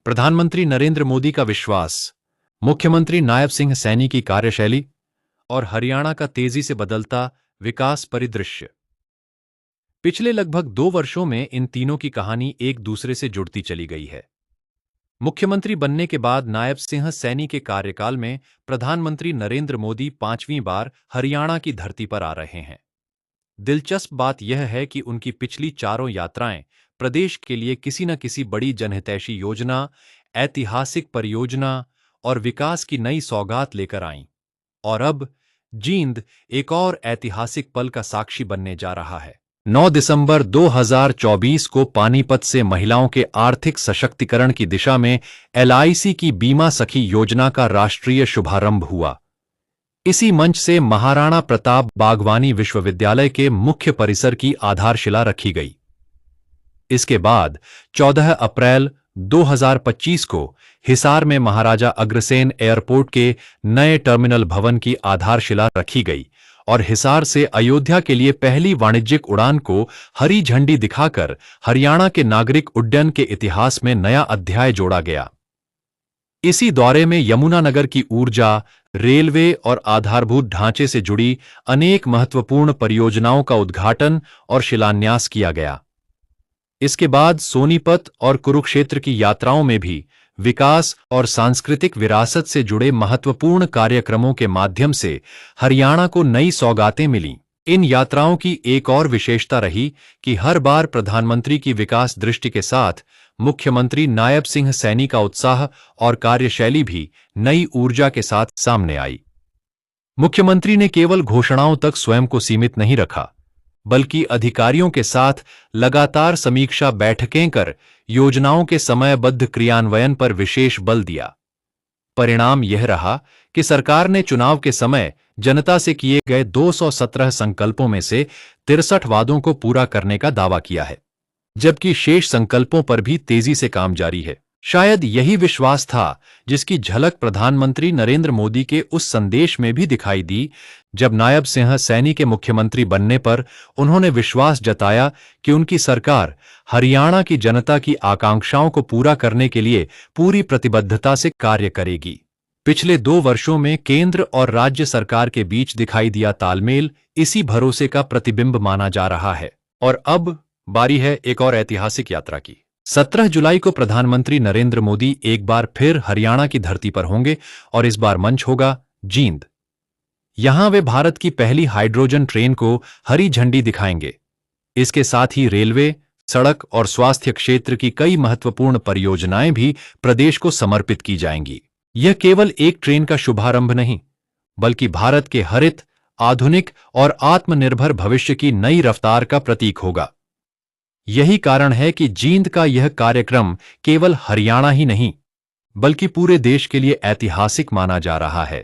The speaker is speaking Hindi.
प्रधानमंत्री नरेंद्र मोदी का विश्वास, मुख्यमंत्री नायब सिंह सैनी की कार्यशैली और हरियाणा का तेजी से बदलता विकास परिदृश्य। पिछले लगभग 2 वर्षों में इन तीनों की कहानी एक दूसरे से जुड़ती चली गई है। मुख्यमंत्री बनने के बाद नायब सिंह सैनी के कार्यकाल में प्रधानमंत्री नरेंद्र मोदी 5वीं बार हरियाणा की धरती पर आ रहे हैं। दिलचस्प बात यह है कि उनकी पिछली चारों यात्राएं प्रदेश के लिए किसी न किसी बड़ी जनहितैषी योजना, ऐतिहासिक परियोजना और विकास की नई सौगात लेकर आईं। और अब जींद एक और ऐतिहासिक पल का साक्षी बनने जा रहा है। 9 दिसंबर 2024 को पानीपत से महिलाओं के आर्थिक सशक्तिकरण की दिशा में LIC की बीमा सखी योजना का राष्ट्रीय शुभारंभ हुआ। इसी मंच से महाराणा प्रताप बागवानी विश्वविद्यालय के मुख्य परिसर की आधारशिला रखी गई। इसके बाद 14 अप्रैल 2025 को हिसार में महाराजा अग्रसेन एयरपोर्ट के नए टर्मिनल भवन की आधारशिला रखी गई और हिसार से अयोध्या के लिए पहली वाणिज्यिक उड़ान को हरी झंडी दिखाकर हरियाणा के नागरिक उड्डयन के इतिहास में नया अध्याय जोड़ा गया। इसी दौरे में यमुनानगर की ऊर्जा, रेलवे और आधारभूत ढांचे से जुड़ी अनेक महत्वपूर्ण परियोजनाओं का उद्घाटन और शिलान्यास किया गया। इसके बाद सोनीपत और कुरुक्षेत्र की यात्राओं में भी विकास और सांस्कृतिक विरासत से जुड़े महत्वपूर्ण कार्यक्रमों के माध्यम से हरियाणा को नई सौगातें मिलीं। इन यात्राओं की एक और विशेषता रही कि हर बार प्रधानमंत्री की विकास दृष्टि के साथ मुख्यमंत्री नायब सिंह सैनी का उत्साह और कार्यशैली भी नई ऊर्जा के साथ सामने आई। मुख्यमंत्री ने केवल घोषणाओं तक स्वयं को सीमित नहीं रखा, बल्कि अधिकारियों के साथ लगातार समीक्षा बैठकें कर योजनाओं के समयबद्ध क्रियान्वयन पर विशेष बल दिया। परिणाम यह रहा कि सरकार ने चुनाव के समय जनता से किए गए 217 संकल्पों में से 63 वादों को पूरा करने का दावा किया है, जबकि शेष संकल्पों पर भी तेजी से काम जारी है। शायद यही विश्वास था जिसकी झलक प्रधानमंत्री नरेंद्र मोदी के उस संदेश में भी दिखाई दी, जब नायब सिंह सैनी के मुख्यमंत्री बनने पर उन्होंने विश्वास जताया कि उनकी सरकार हरियाणा की जनता की आकांक्षाओं को पूरा करने के लिए पूरी प्रतिबद्धता से कार्य करेगी। पिछले 2 वर्षों में केंद्र और राज्य सरकार के बीच दिखाई दिया तालमेल इसी भरोसे का प्रतिबिंब माना जा रहा है। और अब बारी है एक और ऐतिहासिक यात्रा की। 17 जुलाई को प्रधानमंत्री नरेंद्र मोदी एक बार फिर हरियाणा की धरती पर होंगे और इस बार मंच होगा जींद। यहां वे भारत की पहली हाइड्रोजन ट्रेन को हरी झंडी दिखाएंगे। इसके साथ ही रेलवे, सड़क और स्वास्थ्य क्षेत्र की कई महत्वपूर्ण परियोजनाएं भी प्रदेश को समर्पित की जाएंगी। यह केवल एक ट्रेन का शुभारंभ नहीं, बल्कि भारत के हरित, आधुनिक और आत्मनिर्भर भविष्य की नई रफ्तार का प्रतीक होगा। यही कारण है कि जींद का यह कार्यक्रम केवल हरियाणा ही नहीं, बल्कि पूरे देश के लिए ऐतिहासिक माना जा रहा है।